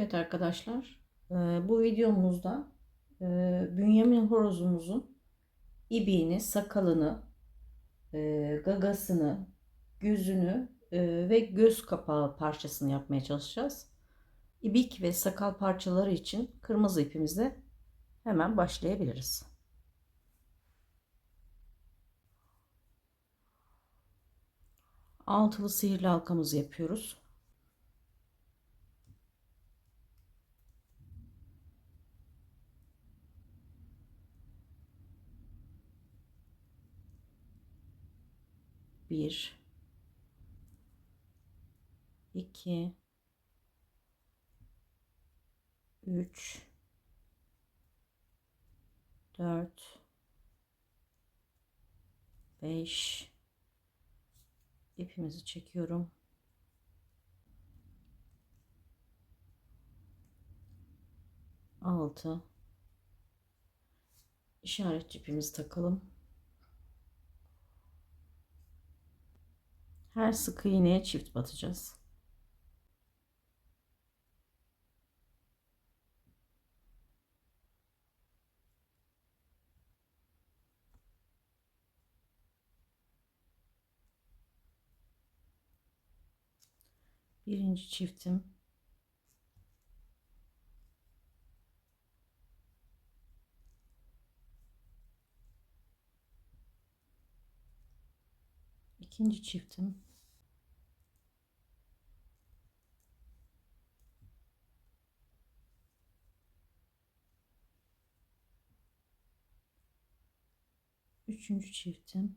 Evet arkadaşlar, bu videomuzda Bünyamin horozumuzun ibiğini, sakalını, gagasını, gözünü ve göz kapağı parçasını yapmaya çalışacağız. İbik ve sakal parçaları için kırmızı ipimizle hemen başlayabiliriz. Altılı sihirli halkamızı yapıyoruz. Bir, iki, üç, dört, beş. İpimizi çekiyorum. 6. İşaret ipimizi takalım. Her sık iğneye çift batacağız. Birinci çiftim, ikinci çiftim, üçüncü çiftim,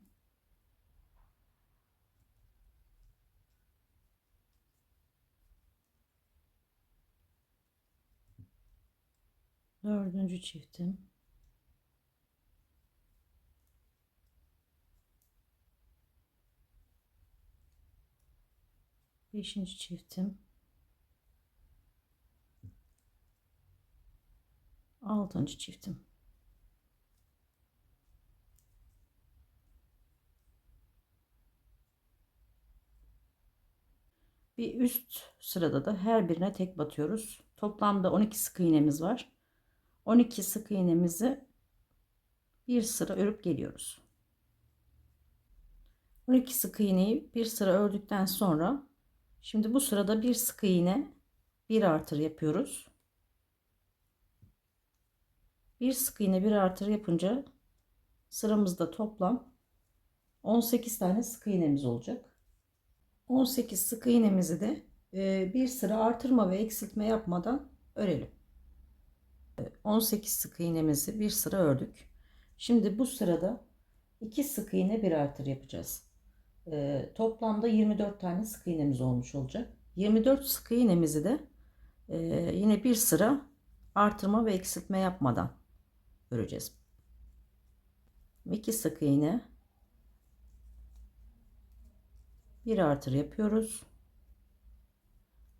dördüncü çiftim, beşinci çiftim, altıncı çiftim. Bir üst sırada da her birine tek batıyoruz. Toplamda 12 sık iğnemiz var. 12 sık iğnemizi bir sıra örüp geliyoruz. 12 sık iğneyi bir sıra ördükten sonra şimdi bu sırada bir sık iğne, bir artır yapıyoruz. Bir sık iğne, bir artır yapınca sıramızda toplam 18 tane sık iğnemiz olacak. 18 sık iğnemizi de bir sıra artırma ve eksiltme yapmadan örelim. 18 sık iğnemizi bir sıra ördük. Şimdi bu sırada 2 sık iğne, bir artır yapacağız. Toplamda 24 tane sık iğnemiz olmuş olacak. 24 sık iğnemizi de yine bir sıra artırma ve eksiltme yapmadan öreceğiz. 2 sık iğne, bir artır yapıyoruz.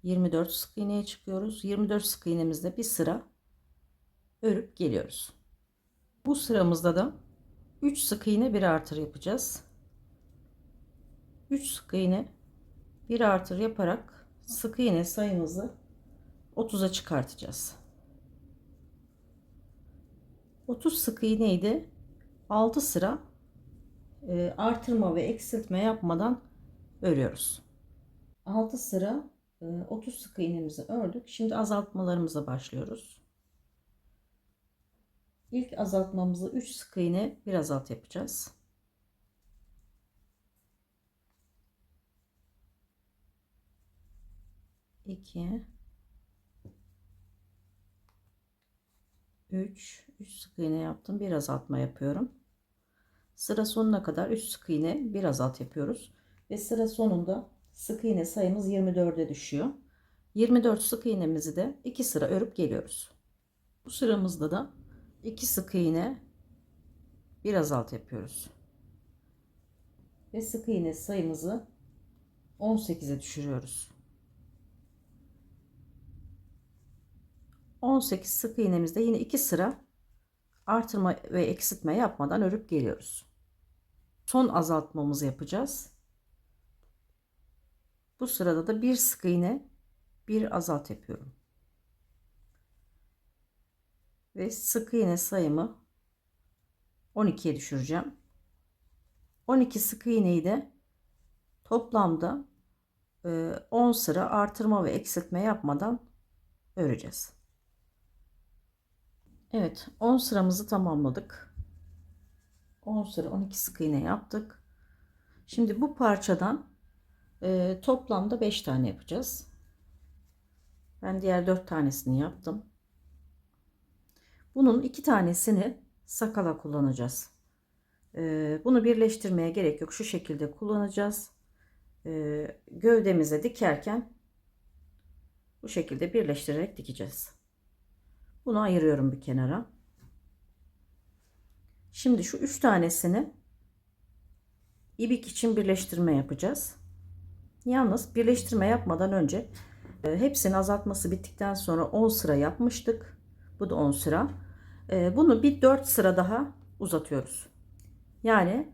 24 sık iğneye çıkıyoruz. 24 sık iğnemizde bir sıra örüp geliyoruz. Bu sıramızda da 3 sık iğne, bir artır yapacağız. 3 sık iğne, bir artır yaparak sık iğne sayımızı 30'a çıkartacağız. 30 sık iğneyi de 6 sıra artırma ve eksiltme yapmadan örüyoruz. 6 sıra 30 sık iğnemizi ördük. Şimdi azaltmalarımıza başlıyoruz. İlk azaltmamızı 3 sık iğne, bir azalt yapacağız. 2, 3 sık iğne yaptım, bir azaltma yapıyorum. Sıra sonuna kadar 3 sık iğne, bir azalt yapıyoruz ve sıra sonunda sık iğne sayımız 24'e düşüyor. 24 sık iğnemizi de 2 sıra örüp geliyoruz. Bu sıramızda da 2 sık iğne, bir azalt yapıyoruz ve sık iğne sayımızı 18'e düşürüyoruz. 18 sık iğnemizde yine 2 sıra artırma ve eksiltme yapmadan örüp geliyoruz. Son azaltmamızı yapacağız. Bu sırada da bir sık iğne, bir azalt yapıyorum. ve sık iğne sayımı 12'ye düşüreceğim. 12 sık iğneyi de toplamda 10 sıra artırma ve eksiltme yapmadan öreceğiz. Evet, 10 sıramızı tamamladık. 10 sıra 12 sık iğne yaptık. Şimdi bu parçadan toplamda 5 tane yapacağız. Ben diğer 4 tanesini yaptım. Bunun 2 tanesini sakala kullanacağız. Bunu birleştirmeye gerek yok. Şu şekilde kullanacağız. Gövdemize dikerken bu şekilde birleştirerek dikeceğiz. Bunu ayırıyorum bir kenara. Şimdi şu 3 tanesini ibik için birleştirme yapacağız. Yalnız birleştirme yapmadan önce hepsinin azaltması bittikten sonra 10 sıra yapmıştık. Bu da 10 sıra. Bunu bir 4 sıra daha uzatıyoruz. Yani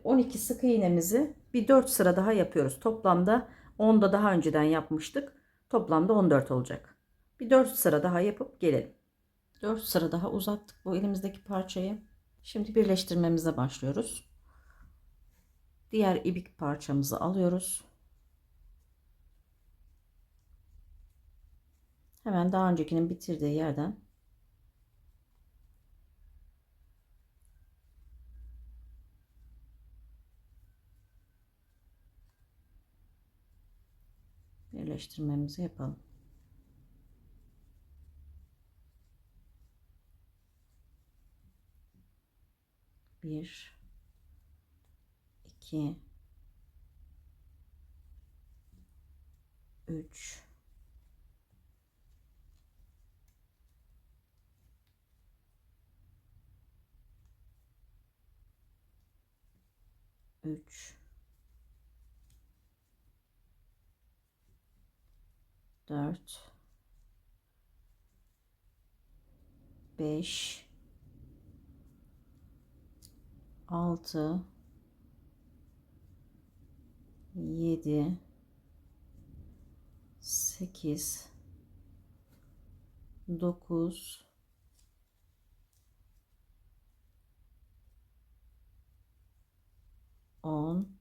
12 sık iğnemizi bir 4 sıra daha yapıyoruz. Toplamda 10'da daha önceden yapmıştık. Toplamda 14 olacak. Bir 4 sıra daha yapıp gelelim. 4 sıra daha uzattık bu elimizdeki parçayı. Şimdi birleştirmemize başlıyoruz. Diğer ibik parçamızı alıyoruz. Hemen daha öncekinin bitirdiği yerden birleştirmemizi yapalım. Bir, iki, üç, dört, beş, altı, yedi, sekiz, dokuz, 10,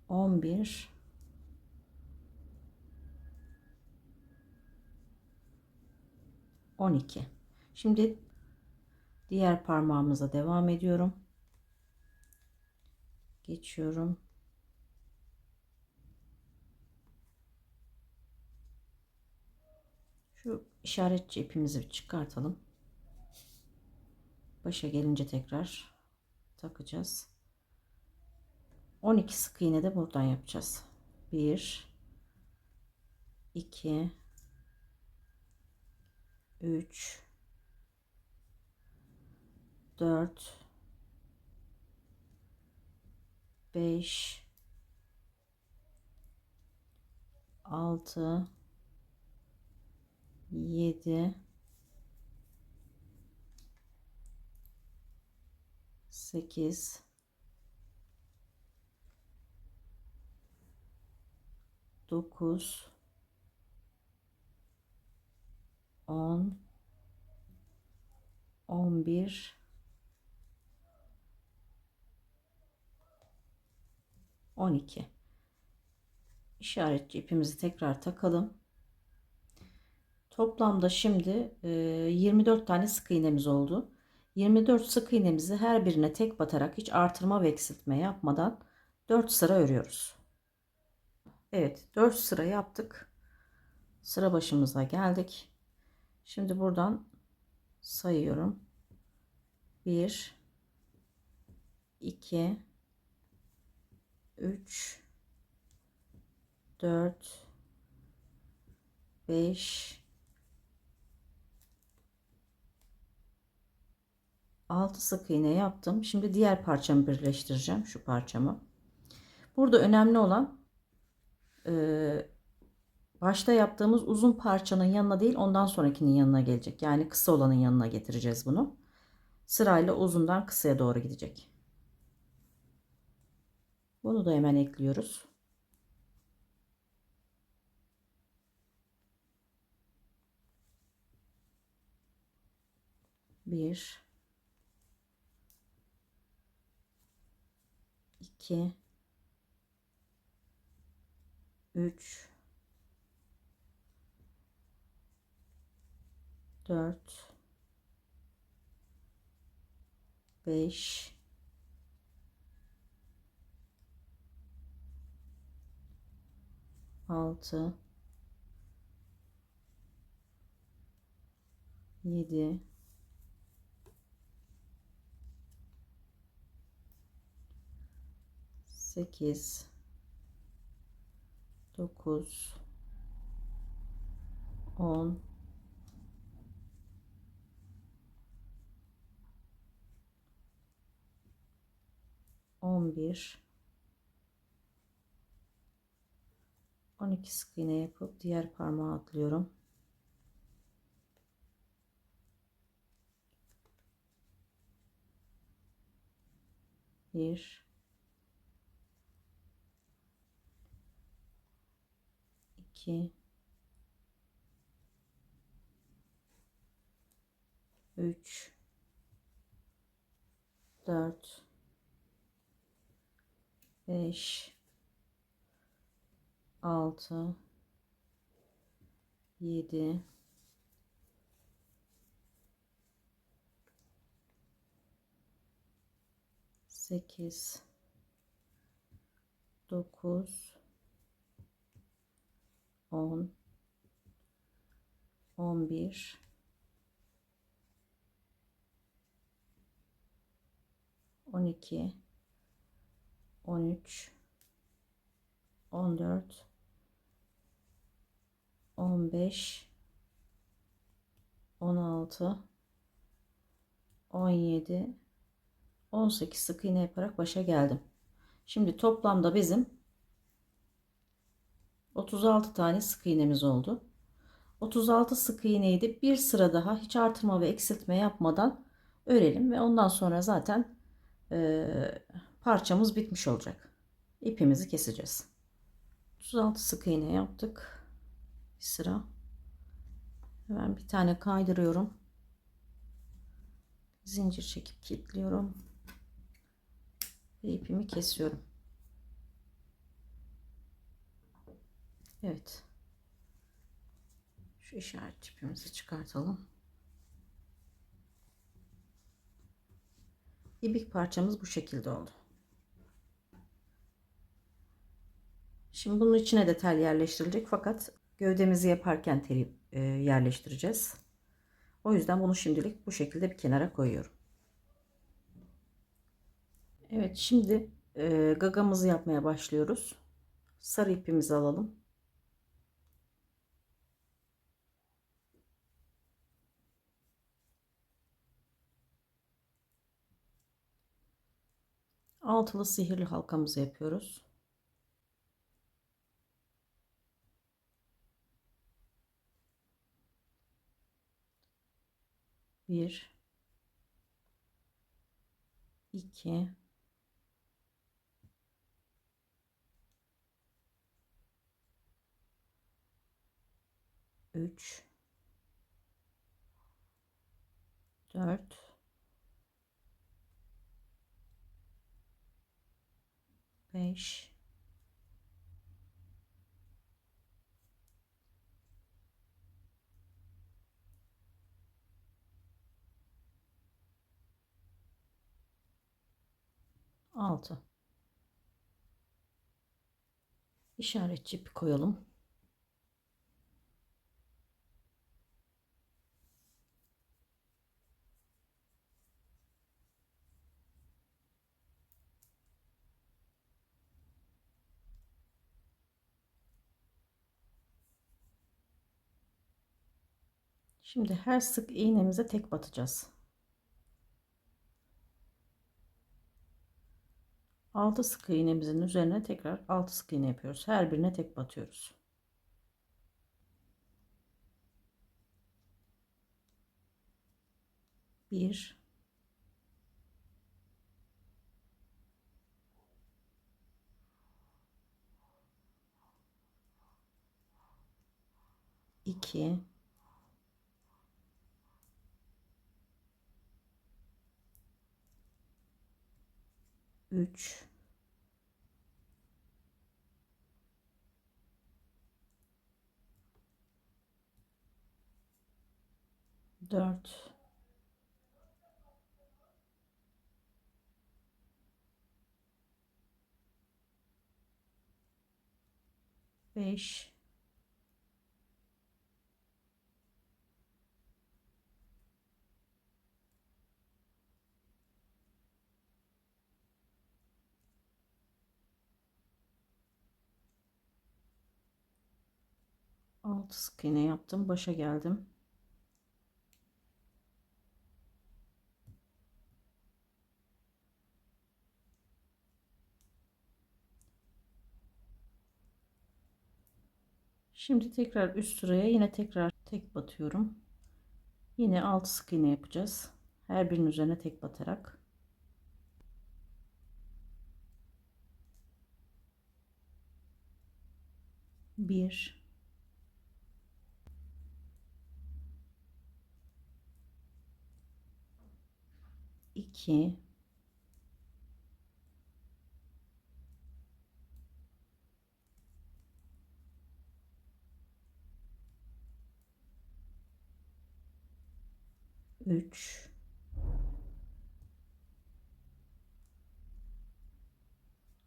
11, 12. Şimdi diğer parmağımıza devam ediyorum. Geçiyorum. Şu işaretçi ipimizi çıkartalım. Başa gelince tekrar takacağız. 12 sık iğne de buradan yapacağız. 1, 2, 3, 4, 5, 6, 7, 8, 9, 10, 11, 12. İşaretçi ipimizi tekrar takalım. Toplamda şimdi 24 tane sık iğnemiz oldu. 24 sık iğnemizi her birine tek batarak hiç artırma ve eksiltme yapmadan 4 sıra örüyoruz. Evet, 4 sıra yaptık. Sıra başımıza geldik. Şimdi buradan sayıyorum. 1, 2, 3, 4, 5, 6 sık iğne yaptım. Şimdi diğer parçamı birleştireceğim. Şu parçamı. Burada önemli olan başta yaptığımız uzun parçanın yanına değil, ondan sonrakinin yanına gelecek. Yani kısa olanın yanına getireceğiz bunu. Sırayla uzundan kısaya doğru gidecek. Bunu da hemen ekliyoruz. Bir, iki, üç, dört, beş, altı, yedi, 8, 9, 10, 11, 12 sık iğne yapıp diğer parmağa atlıyorum. Bir, iki, üç, dört, beş, altı, yedi, 8, 9, 10, 11, 12, 13, 14, 15, 16, 17, 18 sık iğne yaparak başa geldim. Şimdi toplamda bizim 36 tane sık iğnemiz oldu. 36 sık iğneyi de bir sıra daha hiç artırma ve eksiltme yapmadan örelim ve ondan sonra zaten parçamız bitmiş olacak. İpimizi keseceğiz. 36 sık iğne yaptık. Bir sıra. Hemen bir tane kaydırıyorum. Zincir çekip kilitliyorum. Ve ipimi kesiyorum. Evet. Şu işaret ipimizi çıkartalım. İplik parçamız bu şekilde oldu. Şimdi bunun içine de tel yerleştirilecek fakat gövdemizi yaparken teli yerleştireceğiz. O yüzden bunu şimdilik bu şekilde bir kenara koyuyorum. Evet, şimdi gagamızı yapmaya başlıyoruz. Sarı ipimizi alalım. Altılı sihirli halkamızı yapıyoruz. Bir, iki, üç, dört, beş, altı. İşaretçi ipi koyalım. Şimdi her sık iğnemize tek batacağız. 6 sık iğnemizin üzerine tekrar 6 sık iğne yapıyoruz. Her birine tek batıyoruz. Bir, iki, 3 4 5 6 sık iğne yaptım, başa geldim. Şimdi tekrar üst sıraya yine tekrar tek batıyorum. Yine 6 sık iğne yapacağız. Her birinin üzerine tek batarak. Bir, 2, 3,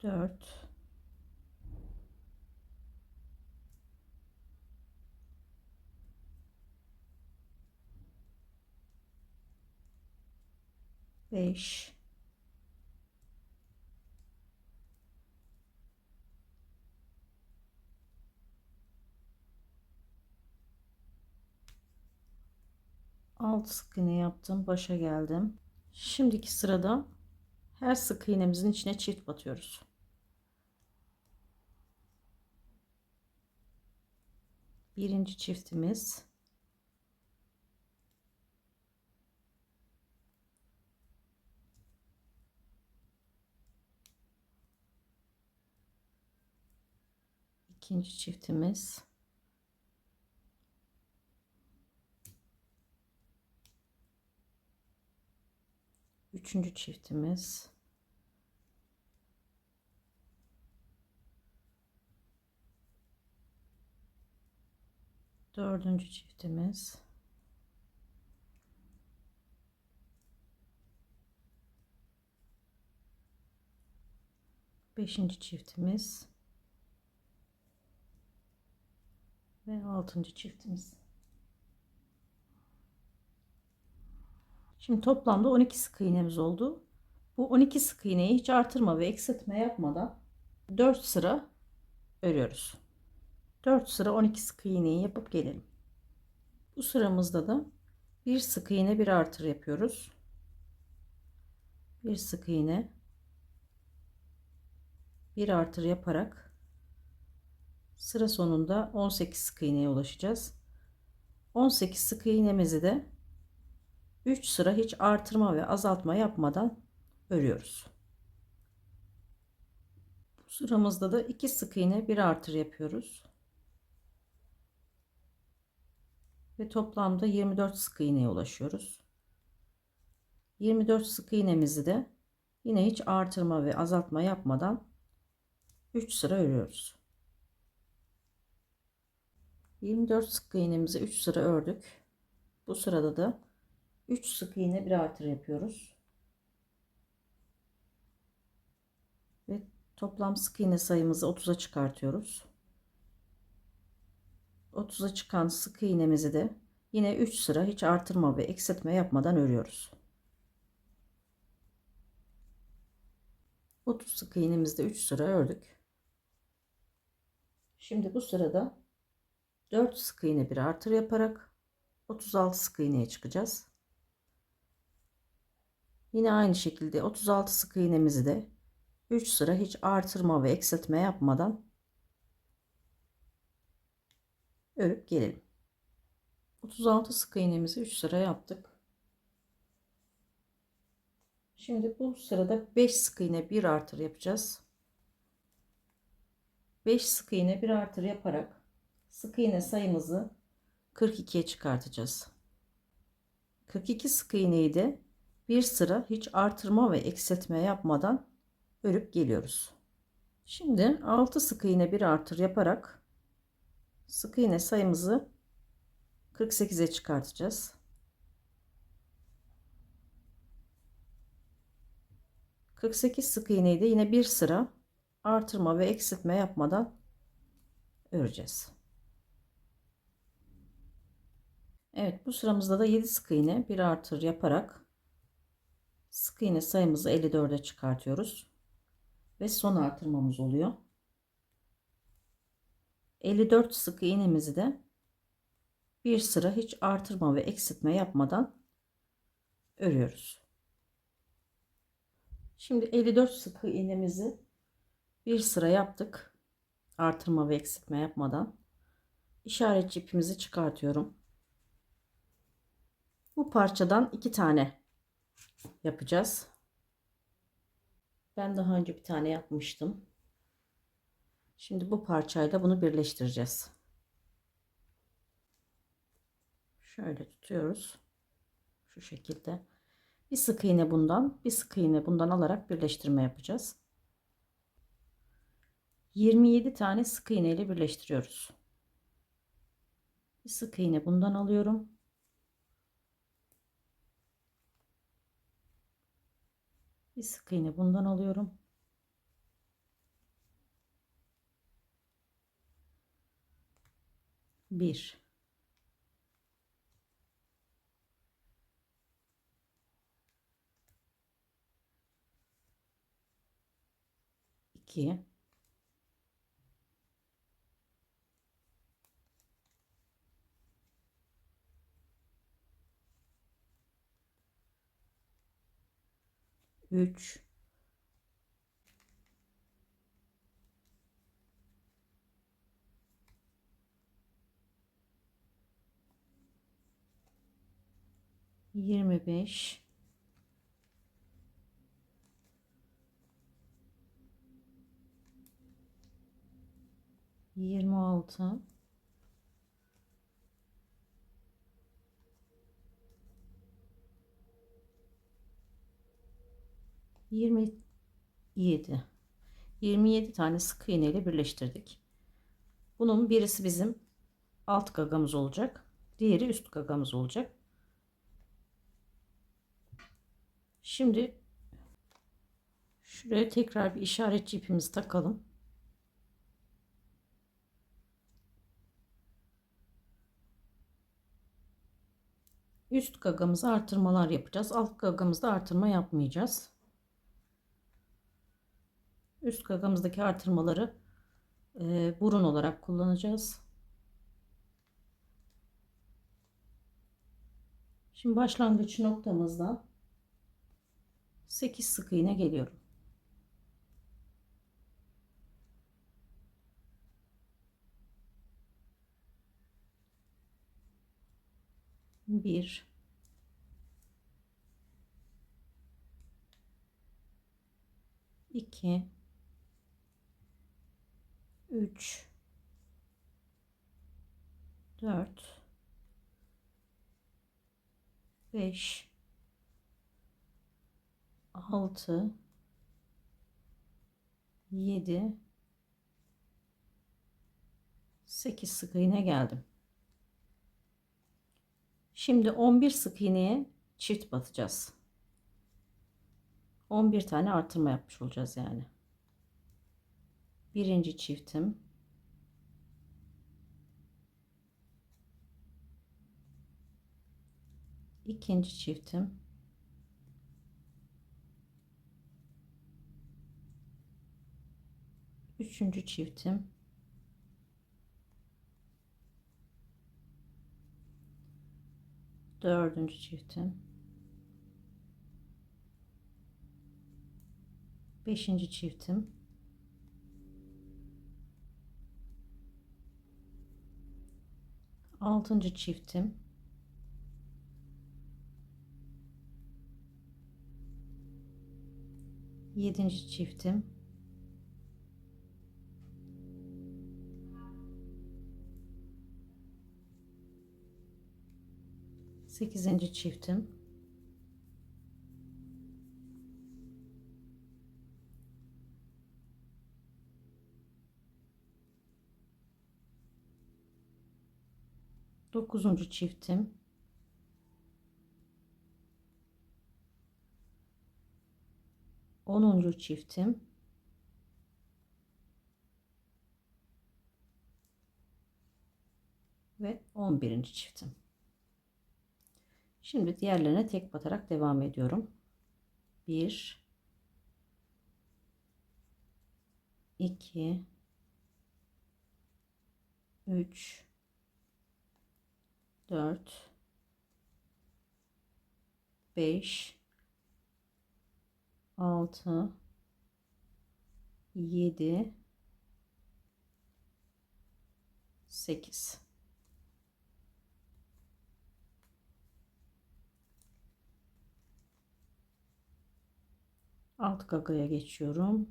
4, 5, 6 sık iğne yaptım, başa geldim. Şimdiki sırada her sık iğnemizin içine çift batıyoruz. Birinci çiftimiz, ikinci çiftimiz, üçüncü çiftimiz, dördüncü çiftimiz, beşinci çiftimiz ve altıncı çiftimiz. Şimdi toplamda 12 sık iğnemiz oldu. Bu 12 sık iğneyi hiç artırma ve eksiltme yapmadan 4 sıra örüyoruz. 4 sıra 12 sık iğneyi yapıp gelelim. Bu sıramızda da bir sık iğne bir artır yapıyoruz. Bir sık iğne bir artır yaparak sıra sonunda 18 sık iğneye ulaşacağız. 18 sık iğnemizi de 3 sıra hiç artırma ve azaltma yapmadan örüyoruz. Bu sıramızda da 2 sık iğne bir artır yapıyoruz. Ve toplamda 24 sık iğneye ulaşıyoruz. 24 sık iğnemizi de yine hiç artırma ve azaltma yapmadan 3 sıra örüyoruz. 24 sık iğnemizi 3 sıra ördük. Bu sırada da 3 sık iğne bir artır yapıyoruz. Ve toplam sık iğne sayımızı 30'a çıkartıyoruz. 30'a çıkan sık iğnemizi de yine 3 sıra hiç artırma ve eksiltme yapmadan örüyoruz. 30 sık iğnemizde 3 sıra ördük. Şimdi bu sırada 4 sık iğne bir artır yaparak 36 sık iğneye çıkacağız. Yine aynı şekilde 36 sık iğnemizi de 3 sıra hiç artırma ve eksiltme yapmadan örüp gelelim. 36 sık iğnemizi 3 sıra yaptık. Şimdi bu sırada 5 sık iğne bir artır yapacağız. 5 sık iğne bir artır yaparak sık iğne sayımızı 42'ye çıkartacağız. 42 sık iğneyi de bir sıra hiç artırma ve eksiltme yapmadan örüp geliyoruz. Şimdi 6 sık iğne bir artır yaparak sık iğne sayımızı 48'e çıkartacağız. 48 sık iğneyi de yine bir sıra artırma ve eksiltme yapmadan öreceğiz. Evet, bu sıramızda da 7 sık iğne bir artır yaparak sık iğne sayımızı 54'e çıkartıyoruz ve son artırmamız oluyor. 54 sık iğnemizi de bir sıra hiç artırma ve eksiltme yapmadan örüyoruz. Şimdi 54 sık iğnemizi bir sıra yaptık. Artırma ve eksiltme yapmadan işaretçi ipimizi çıkartıyorum. Bu parçadan 2 tane yapacağız. Ben daha önce bir tane yapmıştım. Şimdi bu parçayla bunu birleştireceğiz. Şöyle tutuyoruz. Şu şekilde. Bir sık iğne bundan, bir sık iğne bundan alarak birleştirme yapacağız. 27 tane sık iğne ile birleştiriyoruz. Bir sık iğne bundan alıyorum. Bir sık iğne bundan alıyorum. Bir. 2. 3. 25. 26. 27. 27 tane sık iğne ile birleştirdik. Bunun birisi bizim alt gagamız olacak. Diğeri üst gagamız olacak. Şimdi şuraya tekrar bir işaretçi ipimizi takalım. Üst gagamıza artırmalar yapacağız. Alt gagamızda artırma yapmayacağız. Üst gagamızdaki artırmaları burun olarak kullanacağız. Şimdi başlangıç noktamızdan 8 sık iğne geliyorum. Bir, iki, üç, dört, beş, altı, yedi, 8 sık iğne geldim. Şimdi 11 sık iğneye çift batacağız. 11 tane artırma yapmış olacağız yani. Birinci çiftim, ikinci çiftim, üçüncü çiftim, dördüncü çiftim, beşinci çiftim, altıncı çiftim, yedinci çiftim, sekizinci çiftim, Dokuzuncu çiftim, 10. çiftim ve 11. çiftim. Şimdi diğerlerine tek batarak devam ediyorum. 1 2 3 4 5 6 7 8. Alt gagaya geçiyorum.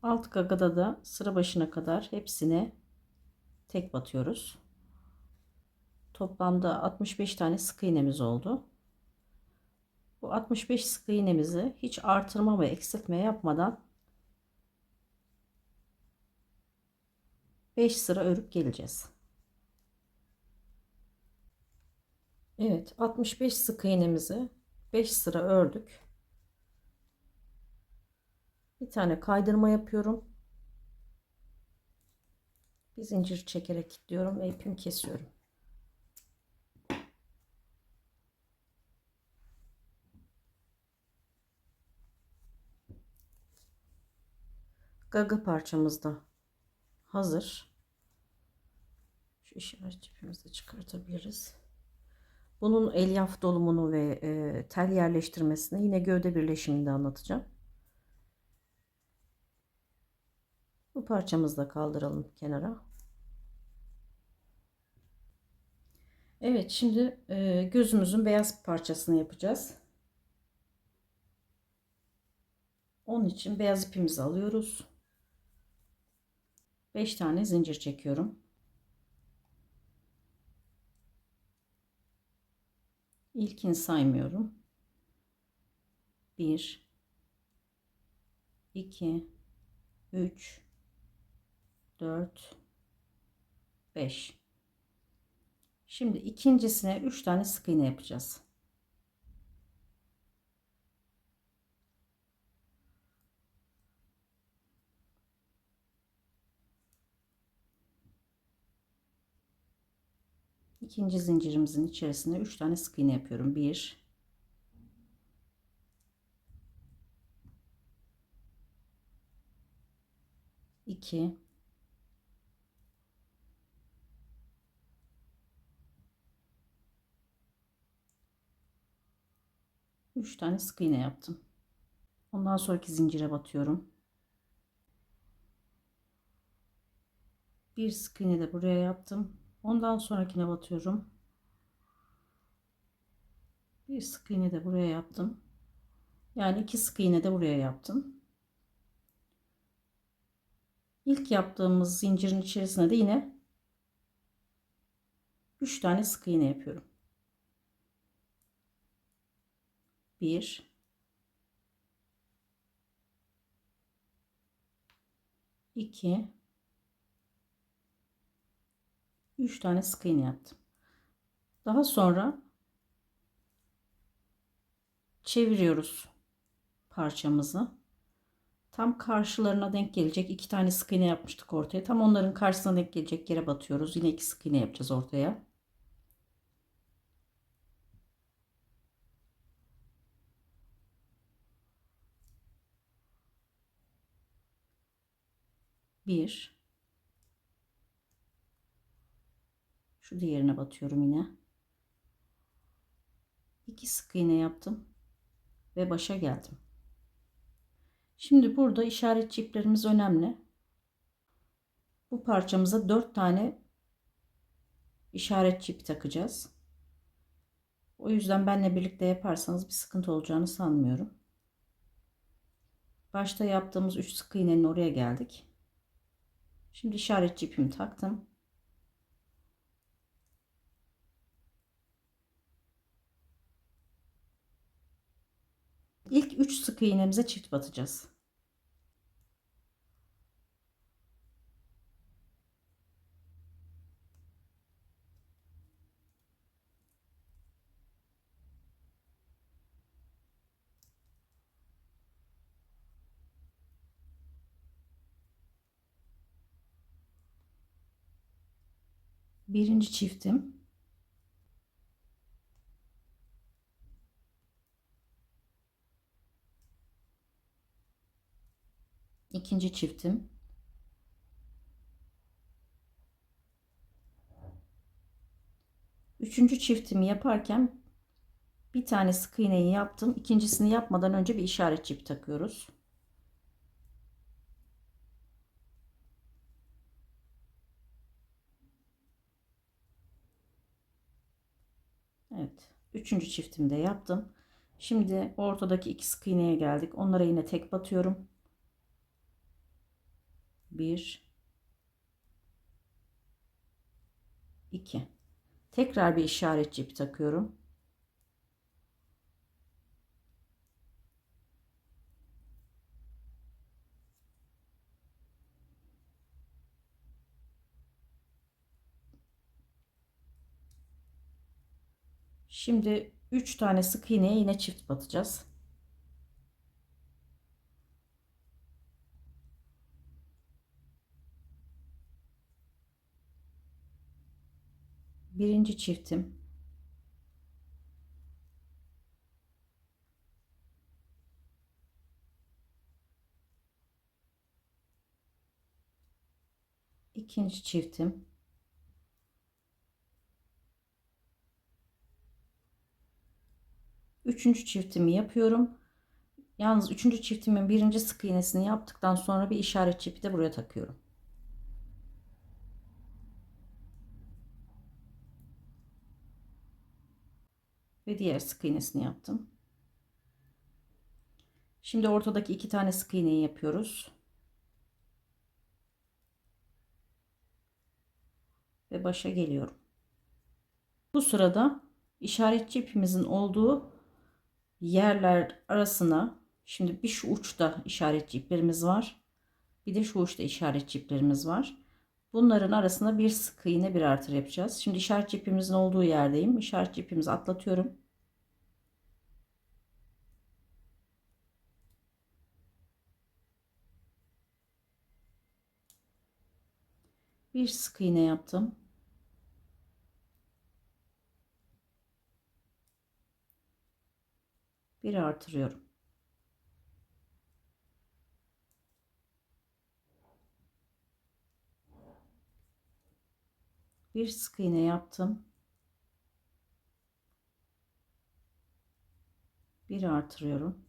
Alt gagada da sıra başına kadar hepsine tek batıyoruz. Toplamda 65 tane sık iğnemiz oldu. Bu 65 sık iğnemizi hiç artırma ve eksiltme yapmadan 5 sıra örüp geleceğiz. Evet, 65 sık iğnemizi 5 sıra ördük. Bir tane kaydırma yapıyorum. Bir zincir çekerek kilitliyorum ve ipimi kesiyorum. Gaga parçamız da hazır. Şu işaret ipimizi de çıkartabiliriz. Bunun elyaf dolumunu ve tel yerleştirmesini yine gövde birleşiminde anlatacağım. Bu parçamızı da kaldıralım kenara. Evet, şimdi gözümüzün beyaz parçasını yapacağız. Onun için beyaz ipimizi alıyoruz. 5 tane zincir çekiyorum. İlkini saymıyorum. 1 2 3 4 5. Şimdi ikincisine 3 tane sık iğne yapacağız. İkinci zincirimizin içerisine 3 tane sık iğne yapıyorum. 1 2 3 tane sık iğne yaptım. Ondan sonraki zincire batıyorum. Bir sık iğne de buraya yaptım. Ondan sonrakine batıyorum. Bir sık iğne de buraya yaptım. Yani 2 sık iğne de buraya yaptım. İlk yaptığımız zincirin içerisine de yine 3 tane sık iğne yapıyorum. 1 2 3 tane sık iğne yaptım. Daha sonra çeviriyoruz parçamızı. Tam karşılarına denk gelecek 2 tane sık iğne yapmıştık ortaya. Tam onların karşısına denk gelecek yere batıyoruz. Yine 2 sık iğne yapacağız ortaya. Bir. Şu diğerine batıyorum yine. 2 sık iğne yaptım ve başa geldim. Şimdi burada işaret iplerimiz önemli. Bu parçamıza 4 tane işaret ipi takacağız. O yüzden benle birlikte yaparsanız bir sıkıntı olacağını sanmıyorum. Başta yaptığımız 3 sık iğnenin oraya geldik. Şimdi işaret ipimi taktım. İlk 3 sık iğnemize çift batacağız. Birinci çiftim, ikinci çiftim, üçüncü çiftimi yaparken bir tane sık iğneyi yaptım. İkincisini yapmadan önce bir işaretçi ip takıyoruz. Evet. Üçüncü çiftimi de yaptım. Şimdi ortadaki iki sık iğneye geldik. Onlara yine tek batıyorum. Bir, iki. Tekrar bir işaretçi ip takıyorum. Şimdi 3 tane sık iğneye yine çift batacağız. Birinci çiftim, ikinci çiftim, üçüncü çiftimi yapıyorum. Yalnız üçüncü çiftimin birinci sık iğnesini yaptıktan sonra bir işaret ipi de buraya takıyorum. Ve diğer sık iğnesini yaptım. Şimdi ortadaki iki tane sık iğneyi yapıyoruz. Ve başa geliyorum. Bu sırada işaretçi ipimizin olduğu yerler arasına, şimdi bir şu uçta işaretçi iplerimiz var. Bir de şu uçta işaretçi iplerimiz var. Bunların arasına bir sık iğne bir artır yapacağız. Şimdi işaretçi ipimizin olduğu yerdeyim. İşaretçi ipimizi atlatıyorum. Bir sık iğne yaptım. Bir artırıyorum. Bir sık iğne yaptım. Bir artırıyorum.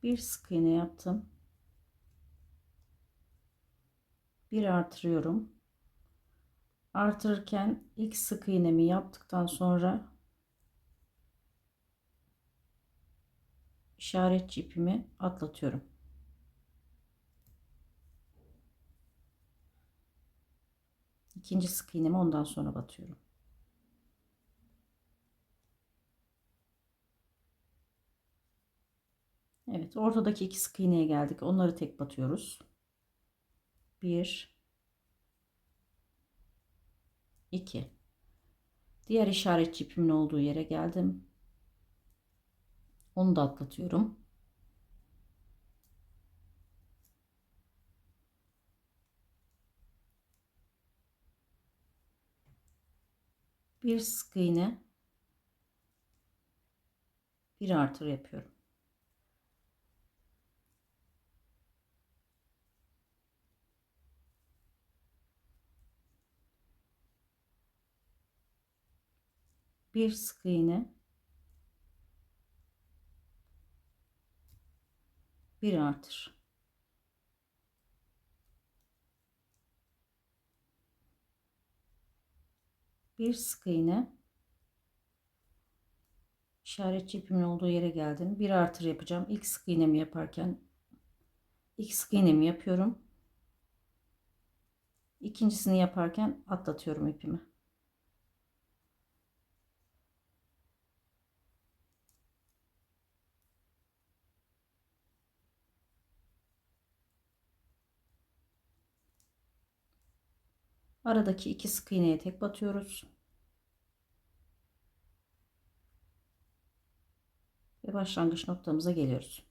Bir sık iğne yaptım. Bir artırıyorum. Artırırken ilk sık iğnemi yaptıktan sonra işaretçi ipimi atlatıyorum. İkinci sık iğnemi ondan sonra batıyorum. Evet, ortadaki iki sık iğneye geldik. Onları tek batıyoruz. Bir, iki. Diğer işaretçi ipimin olduğu yere geldim. Onu da atlatıyorum. Bir sık iğne, bir artır yapıyorum. Bir sık iğne, bir artır. Bir sık iğne, işaretçi ipimin olduğu yere geldim. Bir artır yapacağım. İlk sık iğnemi yaparken ilk sık iğnemi yapıyorum. İkincisini yaparken atlatıyorum ipimi. Aradaki iki sık iğneye tek batıyoruz. Ve başlangıç noktamıza geliyoruz.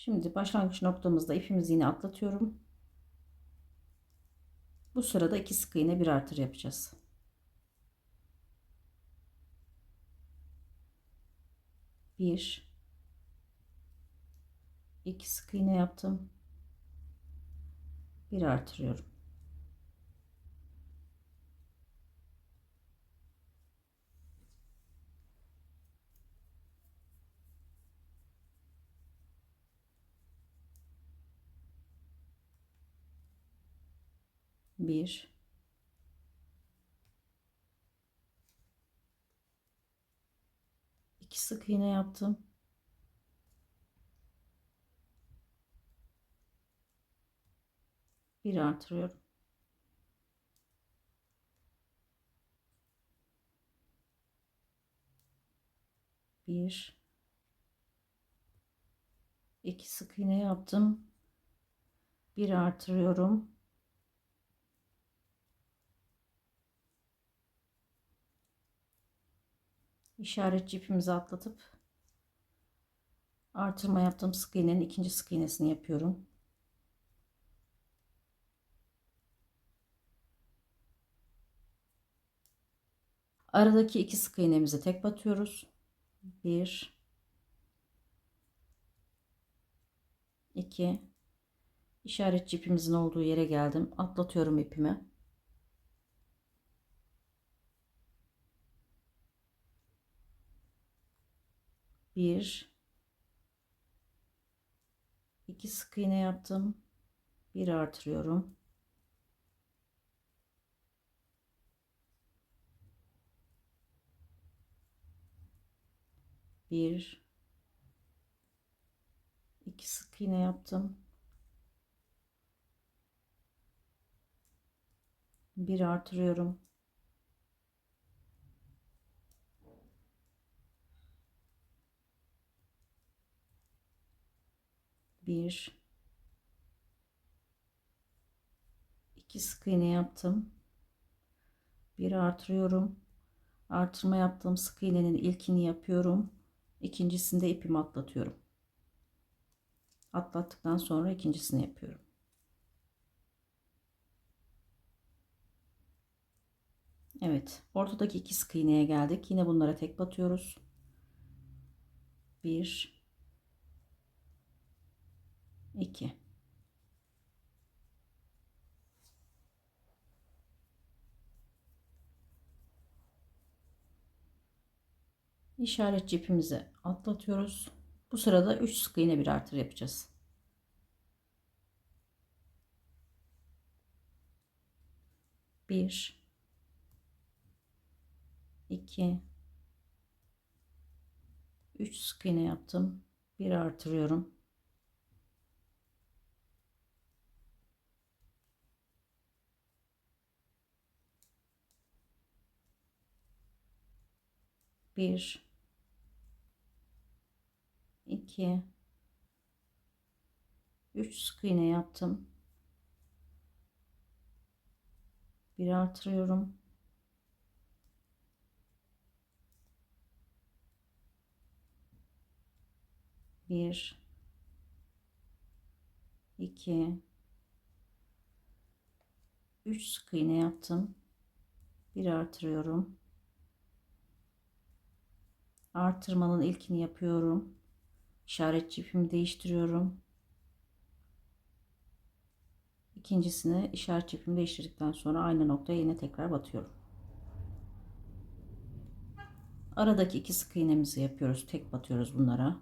Şimdi başlangıç noktamızda ipimizi yine atlatıyorum. Bu sırada 2 sık iğne bir artır yapacağız. Bir, iki sık iğne yaptım. Bir artırıyorum. Bir, iki sık iğne yaptım. Bir artırıyorum. Bir, iki sık iğne yaptım. Bir artırıyorum. İşaretçi ipimizi atlatıp artırma yaptığım sık iğnenin ikinci sık iğnesini yapıyorum. Aradaki 2 sık iğnemizi tek batıyoruz. 1, 2, işaretçi ipimizin olduğu yere geldim. Atlatıyorum ipimi. Bir, iki sık iğne yaptım. Bir artırıyorum. Bir, iki sık iğne yaptım. Bir artırıyorum. Bir, iki sık iğne yaptım. Bir artırıyorum. Artırma yaptığım sık iğnenin ilkini yapıyorum. İkincisinde ipimi atlatıyorum. Atlattıktan sonra ikincisini yapıyorum. Evet, ortadaki 2 sık iğneye geldik. Yine bunlara tek batıyoruz. 1, 2. İşaretçi ipimizi atlatıyoruz. Bu sırada 3 sık iğne bir artır yapacağız. 1, 2, 3 sık iğne yaptım. Bir artırıyorum. Bir, iki, üç sık iğne yaptım. Bir artırıyorum. Bir, iki, üç sık iğne yaptım. Bir artırıyorum. Artırmanın ilkini yapıyorum. İşaretçi ipimi değiştiriyorum. İkincisini işaretçi ipimi değiştirdikten sonra aynı noktaya yine tekrar batıyorum. Aradaki 2 sık iğnemizi yapıyoruz. Tek batıyoruz bunlara.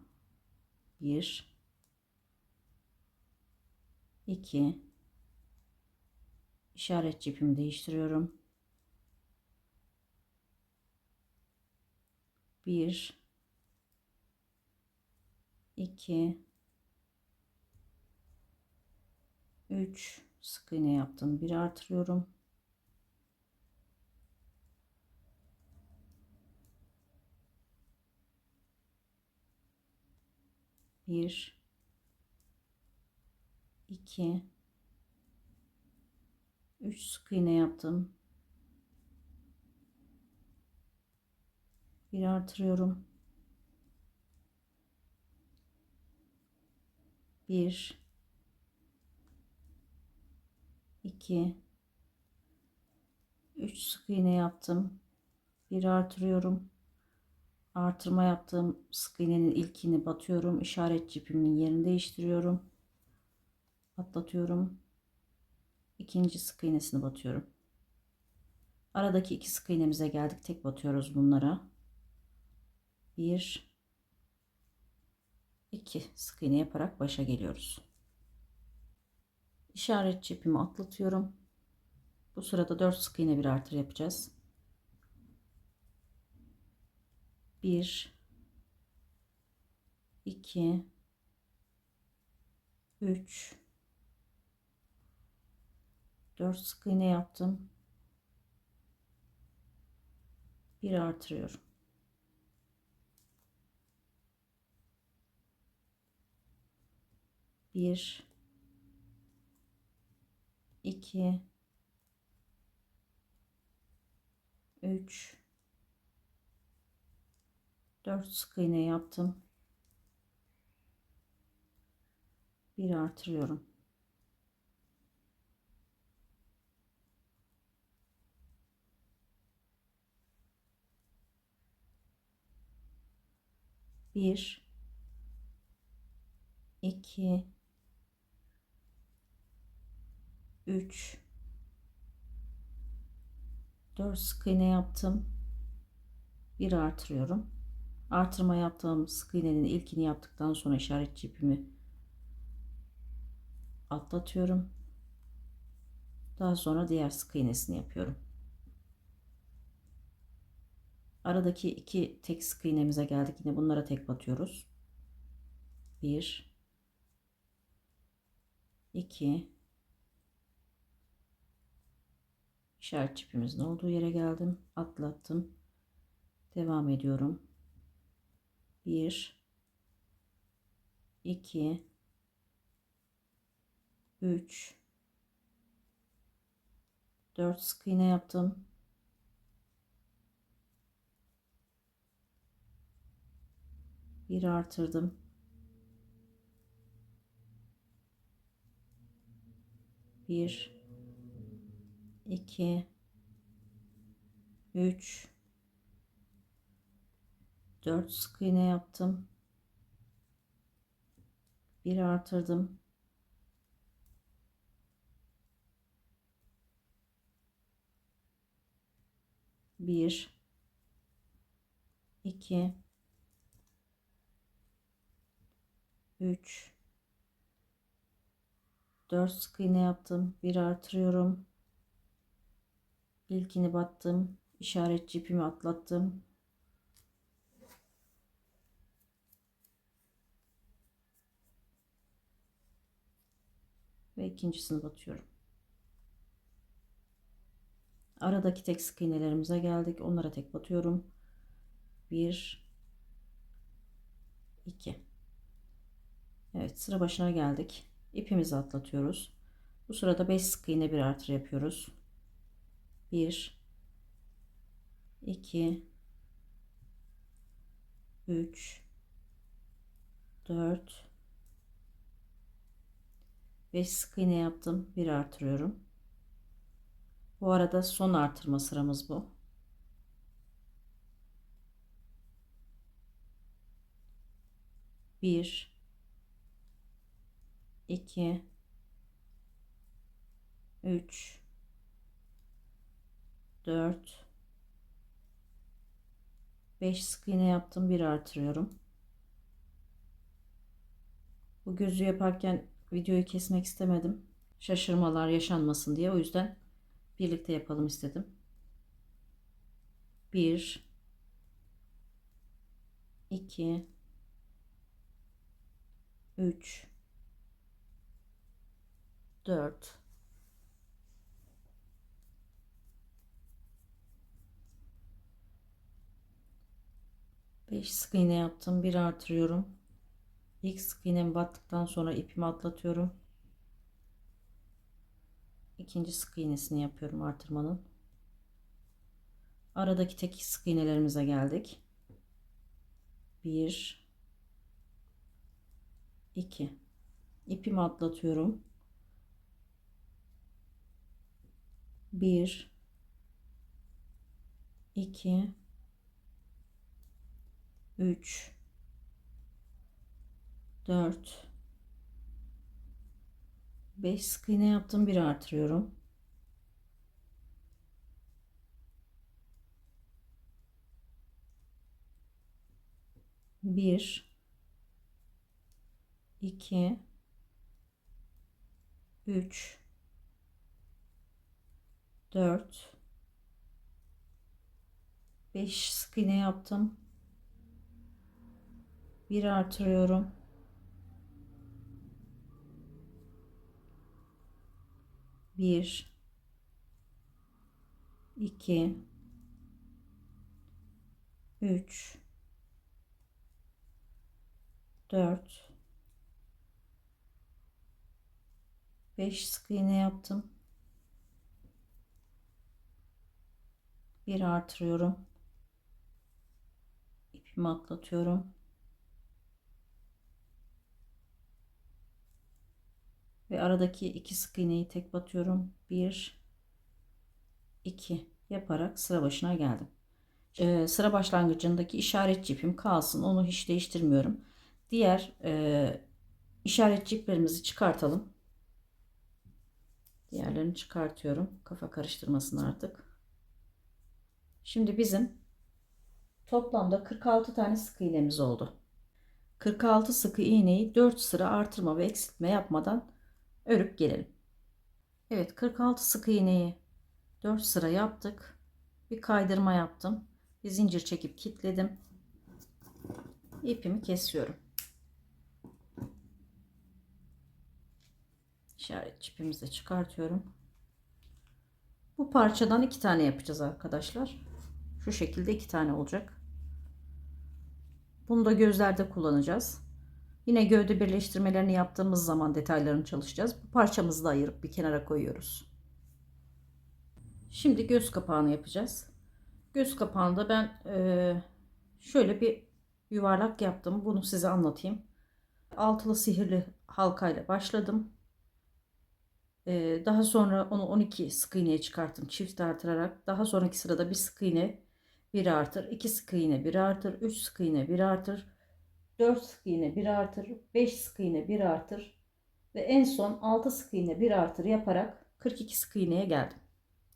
1, 2, işaretçi ipimi değiştiriyorum. 1, 2, 3 sık iğne yaptım. Bir artırıyorum. 1, 2, 3 sık iğne yaptım. Bir artırıyorum. 1 2 3 sık iğne yaptım. Bir artırıyorum. Artırma yaptığım sık iğnenin ilkini batıyorum. İşaret ipimin yerini değiştiriyorum. Atlatıyorum. İkinci sık iğnesini batıyorum. Aradaki iki sık iğnemize geldik. Tek batıyoruz bunlara. 1 2 sık iğne yaparak başa geliyoruz. İşaret ipimi atlatıyorum. Bu sırada 4 sık iğne bir artır yapacağız. 1 2 3 4 sık iğne yaptım. Bir artırıyorum. 1 2 3 4 sık iğne yaptım. Bir artırıyorum. 1 2 3 4 sık iğne yaptım. Bir artırıyorum. Artırma yaptığım sık iğnenin ilkini yaptıktan sonra işaret ipimi atlatıyorum. Daha sonra diğer sık iğnesini yapıyorum. Aradaki iki tek sık iğnemize geldik. Yine bunlara tek batıyoruz. 1 2 işaret ipimizin olduğu yere geldim. Atlattım. Devam ediyorum. 1 2 3 4 sık iğne yaptım. Bir artırdım. 1 2 3 4 sık iğne yaptım. Bir artırdım. 1 2 3 4 sık iğne yaptım. Bir artırıyorum. İlkini battım. İşaret ipimi atlattım. Ve ikincisini batıyorum. Aradaki tek sık iğnelerimize geldik. Onlara tek batıyorum. 1 2 Evet, sıra başına geldik. İpimizi atlatıyoruz. Bu sırada 5 sık iğne bir artır yapıyoruz. 1 2 3 4 5 sık iğne yaptım. Bir artırıyorum. Bu arada son artırma sıramız bu. 1 2 3 4 5 sık iğne yaptım. Bir artırıyorum. Bu gözü yaparken videoyu kesmek istemedim. Şaşırmalar yaşanmasın diye. O yüzden birlikte yapalım istedim. 1 2 3 4 5 sık iğne yaptım. Bir artırıyorum. İlk sık iğnemi battıktan sonra ipimi atlatıyorum. İkinci sık iğnesini yapıyorum artırmanın. Aradaki tek sık iğnelerimize geldik. 1 2 İpimi atlatıyorum. 1 2 3 4 5 sık iğne yaptım, bir artırıyorum. 1 2 3 4 5 sık iğne yaptım, bir artırıyorum. 1 2 3 4 5 sık iğne yaptım, bir artırıyorum. İpimi atlatıyorum ve aradaki 2 sık iğneyi tek batıyorum. 1 2 yaparak sıra başına geldim. Sıra başlangıcındaki işaret ipim kalsın, onu hiç değiştirmiyorum. Diğer işaret iplerimizi çıkartalım. Diğerlerini çıkartıyorum, kafa karıştırmasın artık. Şimdi bizim toplamda 46 tane sık iğnemiz oldu. 46 sık iğneyi 4 sıra artırma ve eksiltme yapmadan örüp gelelim. Evet, 46 sık iğneyi 4 sıra yaptık. Bir kaydırma yaptım. Bir zincir çekip kilitledim. İpimi kesiyorum. İşaret ipimizi de çıkartıyorum. Bu parçadan 2 tane yapacağız arkadaşlar. Şu şekilde 2 tane olacak. Bunu da gözlerde kullanacağız. Yine gövde birleştirmelerini yaptığımız zaman detaylarını çalışacağız. Bu parçamızı da ayırıp bir kenara koyuyoruz. Şimdi göz kapağını yapacağız. Göz kapağında ben şöyle bir yuvarlak yaptım. Bunu size anlatayım. Altılı sihirli halkayla başladım. Daha sonra onu 12 sık iğneye çıkarttım çift artırarak. Daha sonraki sırada bir sık iğne, bir artır, 2 sık iğne, bir artır, 3 sık iğne, bir artır, 4 sık iğne, bir artır, 5 sık iğne, bir artır ve en son 6 sık iğne, bir artır yaparak 42 sık iğneye geldim.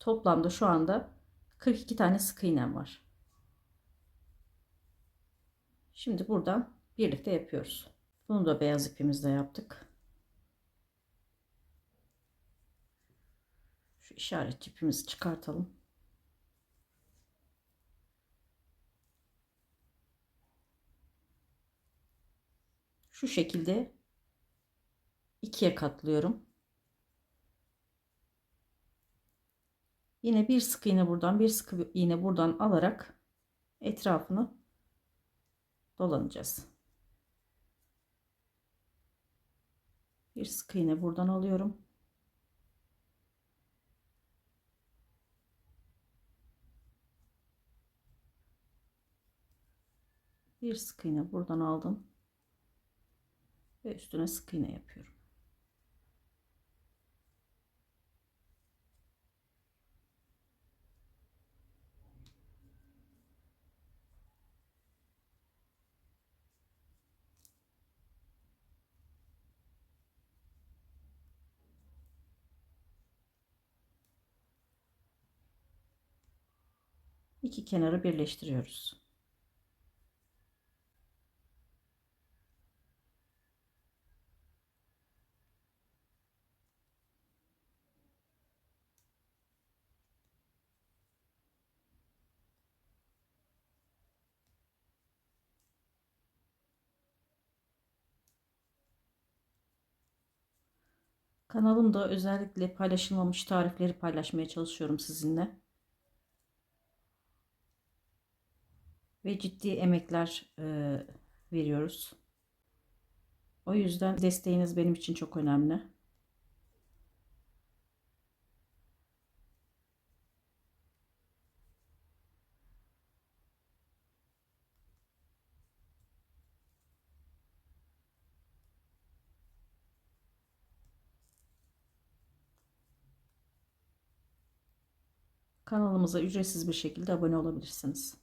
Toplamda şu anda 42 tane sık iğnem var. Şimdi buradan birlikte yapıyoruz. Bunu da beyaz ipimizle yaptık. Şu işaret ipimizi çıkartalım. Şu şekilde ikiye katlıyorum. Yine bir sık iğne buradan, bir sık iğne buradan alarak etrafını dolanacağız. Bir sık iğne buradan alıyorum. Bir sık iğne buradan aldım ve üstüne sık iğne yapıyorum. İki kenarı birleştiriyoruz. Kanalımda özellikle paylaşılmamış tarifleri paylaşmaya çalışıyorum sizinle. Ve ciddi emekler veriyoruz. O yüzden desteğiniz benim için çok önemli. Kanalımıza ücretsiz bir şekilde abone olabilirsiniz.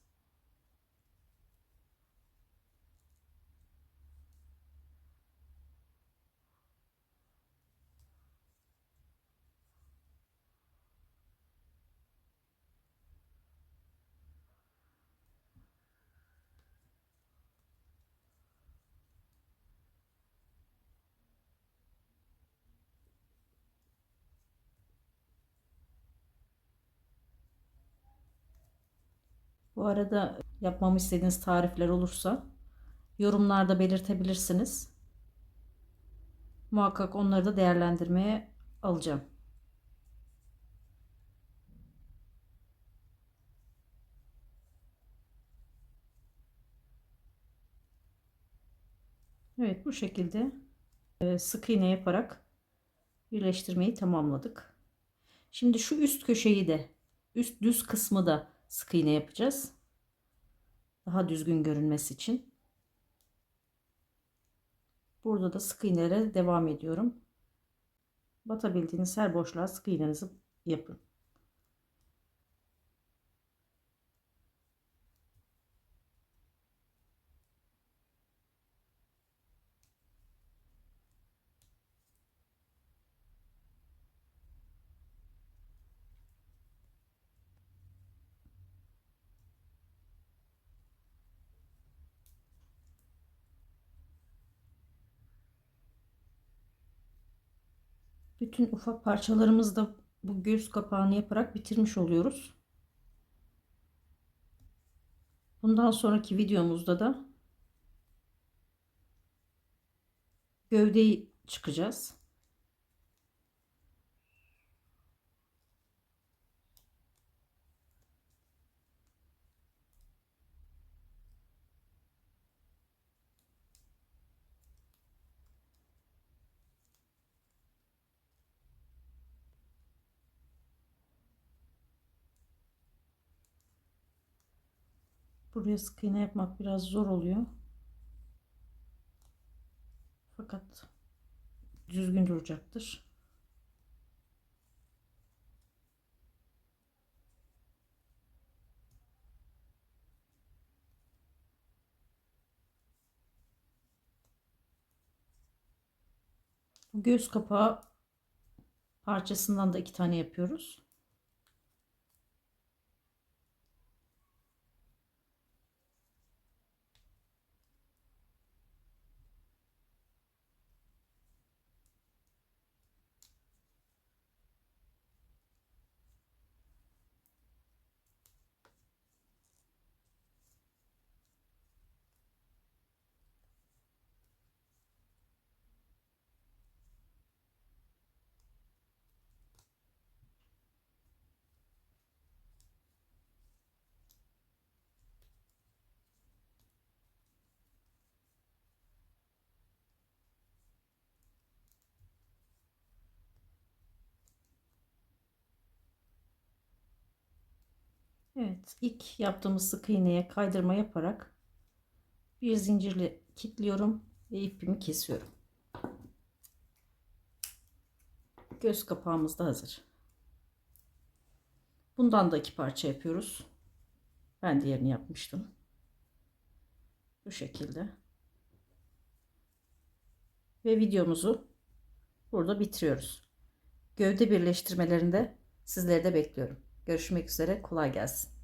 Bu arada yapmamı istediğiniz tarifler olursa yorumlarda belirtebilirsiniz. Muhakkak onları da değerlendirmeye alacağım. Evet, bu şekilde sık iğne yaparak birleştirmeyi tamamladık. Şimdi şu üst köşeyi de, üst düz kısmı da sık iğne yapacağız. Daha düzgün görünmesi için. Burada da sık iğnelere devam ediyorum. Batabildiğiniz her boşluğa sık iğnenizi yapın. Bütün ufak parçalarımızı da bu göz kapağını yaparak bitirmiş oluyoruz. Bundan sonraki videomuzda da gövdeyi çıkacağız. Buraya sık iğne yapmak biraz zor oluyor. Fakat düzgün duracaktır. Bu göz kapağı parçasından da 2 tane yapıyoruz. Evet, ilk yaptığımız sık iğneye kaydırma yaparak bir zincirle kilitliyorum ve ipimi kesiyorum. Göz kapağımız da hazır. Bundan da 2 parça yapıyoruz. Ben diğerini yapmıştım. Bu şekilde. Ve videomuzu burada bitiriyoruz. Gövde birleştirmelerinde sizleri de bekliyorum. Görüşmek üzere. Kolay gelsin.